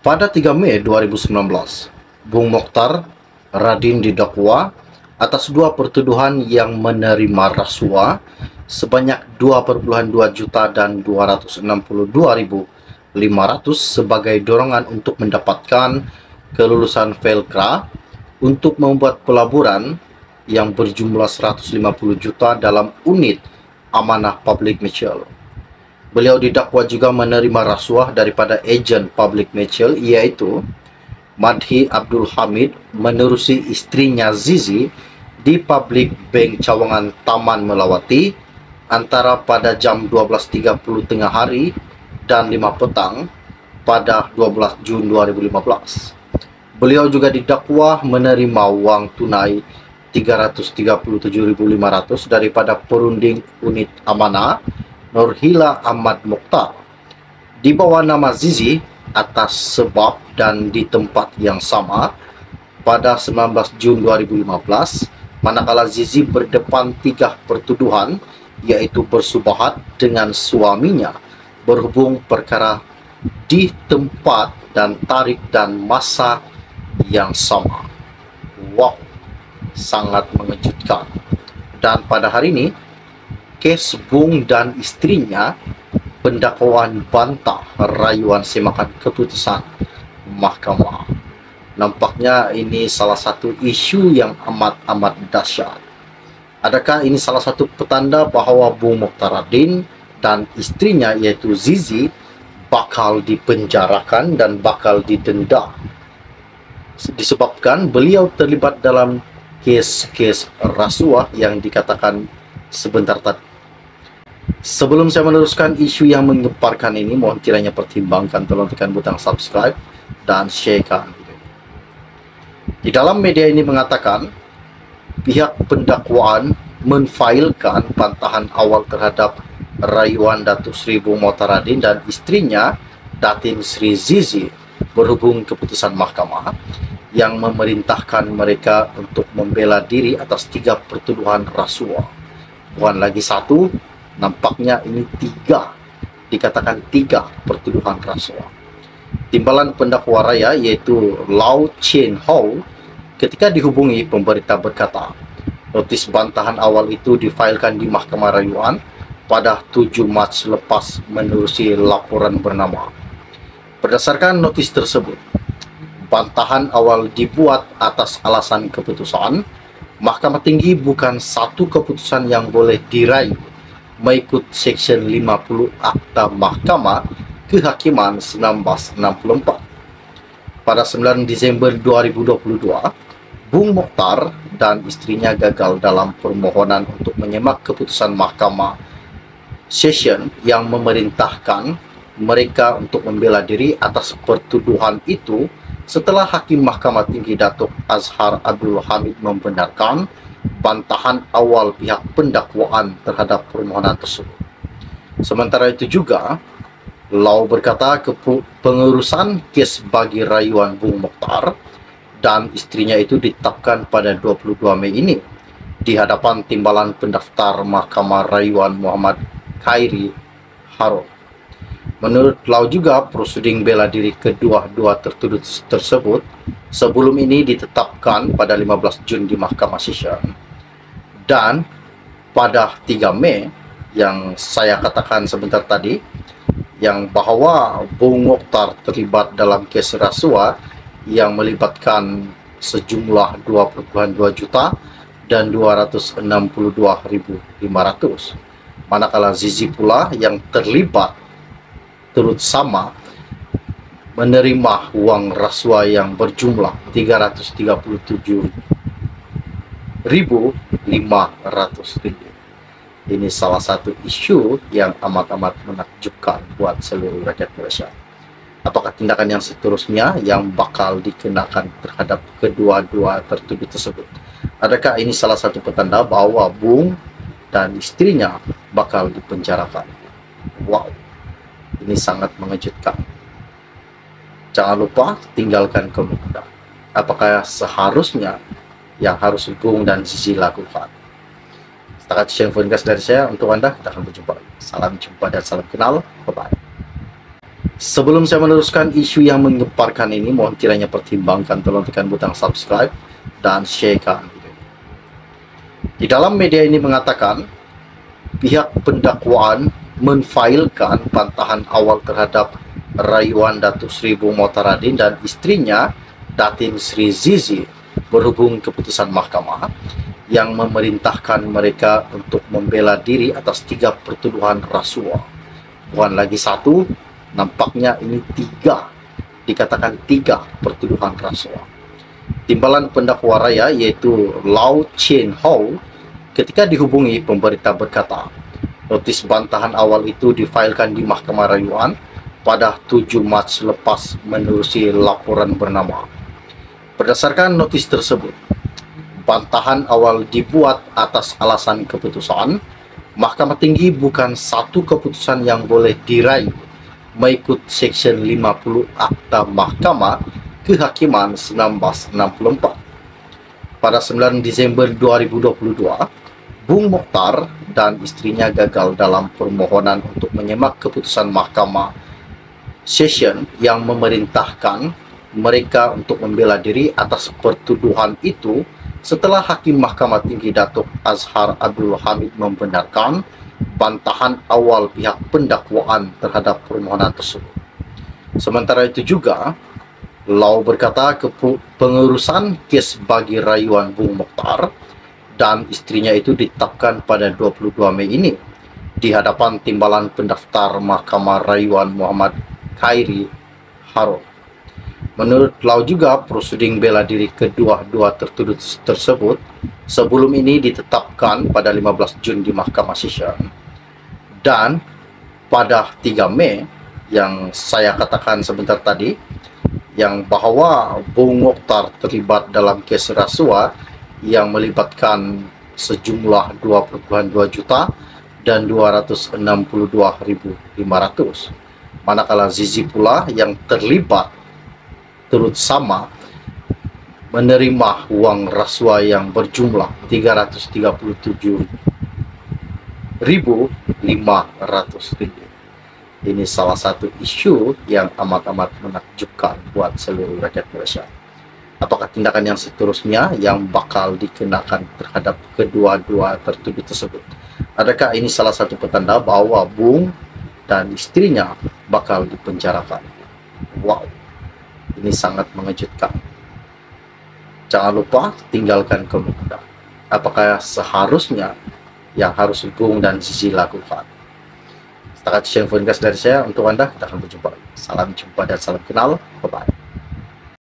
Pada 3 Mei 2019, Bung Mokhtar Radin didakwa atas dua pertuduhan yang menerima rasuah sebanyak 2,2 juta dan 262.500 sebagai dorongan untuk mendapatkan kelulusan Velcra untuk membuat pelaburan yang berjumlah 150 juta dalam unit amanah Public Mutual. Beliau didakwa juga menerima rasuah daripada ejen Public Mutual, yaitu Madhi Abdul Hamid, menerusi istrinya Zizi di Public Bank Cawangan Taman Melawati antara pada jam 12.30 tengah hari dan 5 petang pada 12 Jun 2015. Beliau juga didakwa menerima wang tunai 337.500 daripada perunding unit amanah Nurhila Ahmad Mokhtar di bawah nama Zizi atas sebab dan di tempat yang sama pada 19 Jun 2015, manakala Zizi berdepan 3 pertuduhan, yaitu bersubahat dengan suaminya berhubung perkara di tempat dan tarikh dan masa yang sama. Wow, sangat mengejutkan. Dan pada hari ini, kes Bung dan istrinya, pendakwaan bantah rayuan semakan keputusan mahkamah. Nampaknya ini salah satu isu yang amat dahsyat. Adakah ini salah satu petanda bahawa Bung Mokhtar Radin dan istrinya yaitu Zizi bakal dipenjarakan dan bakal didenda disebabkan beliau terlibat dalam kes-kes rasuah yang dikatakan sebentar tadi? Sebelum saya meneruskan isu yang menggemparkan ini, mohon kiranya pertimbangkan, tolong tekan butang subscribe dan sharekan. Di dalam media ini mengatakan pihak pendakwaan menfailkan bantahan awal terhadap rayuan Datuk Seri Bung Mokhtar Radin dan istrinya Datin Sri Zizi berhubung keputusan mahkamah yang memerintahkan mereka untuk membela diri atas 3 pertuduhan rasuah. Bukan lagi 1, nampaknya ini 3, dikatakan 3 pertuduhan rasuah. Timbalan pendakwa raya yaitu Lau Chen Hou ketika dihubungi pemberita berkata, notis bantahan awal itu difailkan di Mahkamah Rayuan pada 7 Mac lepas menerusi laporan bernama. Berdasarkan notis tersebut, bantahan awal dibuat atas alasan keputusan Mahkamah Tinggi bukan satu keputusan yang boleh diraih mengikut Seksyen 50 Akta Mahkamah Kehakiman 1964. Pada 9 Disember 2022, Bung Mokhtar dan istrinya gagal dalam permohonan untuk menyemak keputusan Mahkamah Session yang memerintahkan mereka untuk membela diri atas pertuduhan itu setelah Hakim Mahkamah Tinggi Datuk Azhar Abdul Hamid membenarkan bantahan awal pihak pendakwaan terhadap permohonan tersebut. Sementara itu juga, Lau berkata pengurusan kes bagi rayuan Bung Mokhtar dan istrinya itu ditetapkan pada 22 Mei ini di hadapan timbalan pendaftar Mahkamah Rayuan Muhammad Khairi Harun. Menurut Lau juga, proseding bela diri kedua-dua tertuduh tersebut sebelum ini ditetapkan pada 15 Jun di Mahkamah Session. Dan pada 3 Mei yang saya katakan sebentar tadi, yang bahwa Bung Mokhtar terlibat dalam kes rasuah yang melibatkan sejumlah 2,2 juta dan 262.500. Manakala Zizi pula yang terlibat turut sama menerima uang rasuah yang berjumlah 337.500. Ini salah satu isu yang amat menakjubkan buat seluruh rakyat Malaysia. Apakah tindakan yang seterusnya yang bakal dikenakan terhadap kedua-dua tertuduh tersebut? Adakah ini salah satu petanda bahawa Bung dan istrinya bakal dipenjarakan? Wow, ini sangat mengejutkan. Jangan lupa tinggalkan komentar. Apakah seharusnya yang harus Bung dan Zizi lakukan? Setakat share info dari saya untuk Anda. Kita akan berjumpa. Salam jumpa dan salam kenal. Bye-bye. Sebelum saya meneruskan isu yang menggemparkan ini, mohon kiranya pertimbangkan, tolong tekan butang subscribe dan sharekan. Di dalam media ini mengatakan, pihak pendakwaan menfailkan bantahan awal terhadap rayuan Datuk Seri Bung Motaradin dan istrinya Datin Sri Zizi berhubung keputusan mahkamah yang memerintahkan mereka untuk membela diri atas 3 pertuduhan rasuah. Bukan lagi 1, nampaknya ini 3, dikatakan 3 pertuduhan rasuah. Timbalan pendakwa raya yaitu Lau Chen Hou ketika dihubungi pemerintah berkata, notis bantahan awal itu difailkan di Mahkamah Rayuan pada 7 Mac lepas menerusi laporan bernama. Berdasarkan notis tersebut, bantahan awal dibuat atas alasan keputusan Mahkamah Tinggi bukan satu keputusan yang boleh diraih mengikut Seksyen 50 Akta Mahkamah Kehakiman 1964. Pada 9 Disember 2022, Bung Mokhtar dan istrinya gagal dalam permohonan untuk menyemak keputusan Mahkamah Session yang memerintahkan mereka untuk membela diri atas pertuduhan itu setelah Hakim Mahkamah Tinggi Datuk Azhar Abdul Hamid membenarkan bantahan awal pihak pendakwaan terhadap permohonan tersebut. Sementara itu juga, Lau berkata pengurusan kes bagi rayuan Bung Mokhtar dan istrinya itu ditetapkan pada 22 Mei ini di hadapan timbalan pendaftar Mahkamah Rayuan Muhammad Khairi Harun. Menurut Lau juga, proseding bela diri kedua-dua tertuduh tersebut sebelum ini ditetapkan pada 15 Jun di Mahkamah Session. Dan pada 3 Mei yang saya katakan sebentar tadi, yang bahwa Bung Mokhtar terlibat dalam kes rasuah yang melibatkan sejumlah 2,2 juta dan 262.500. Manakala Zizi pula yang terlibat turut sama menerima uang rasuah yang berjumlah 337.500 ribu. Ini salah satu isu yang amat-amat menakjubkan buat seluruh rakyat Malaysia. Apakah tindakan yang seterusnya yang bakal dikenakan terhadap kedua-dua tertuduh tersebut? Adakah ini salah satu petanda bahwa Bung dan istrinya bakal dipenjarakan? Wow, ini sangat mengejutkan. Jangan lupa tinggalkan komentar. Apakah seharusnya yang harus Bung dan Zizi lakukan? Setakat share podcast dari saya untuk Anda. Kita akan berjumpa lagi. Salam jumpa dan salam kenal. Bye-bye.